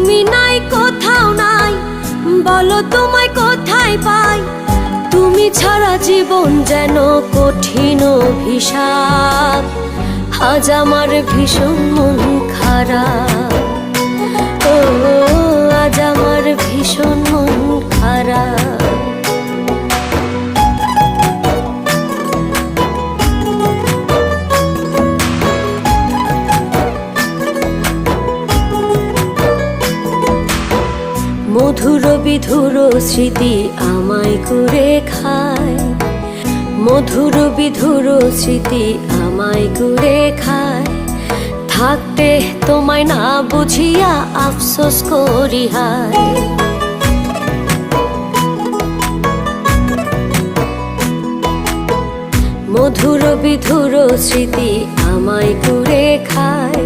তুমি নাই কোথাও নাই, বলো তোমায় কোথায় পাই। তুমি ছাড়া জীবন যেন কঠিন অভিশাপ, আজ আমার ভীষণ মন খারাপ। ও আজ আমার ভীষণ মন খারাপ। মধুর বিধুর স্মৃতি আমায় কুড়ে খায়, মধুর বিধুর স্মৃতি আমায় কুড়ে খায়। থাকতে তোমায় না বুঝিয়া আফসোস করি হায়। মধুর বিধুর স্মৃতি আমায় কুড়ে খায়,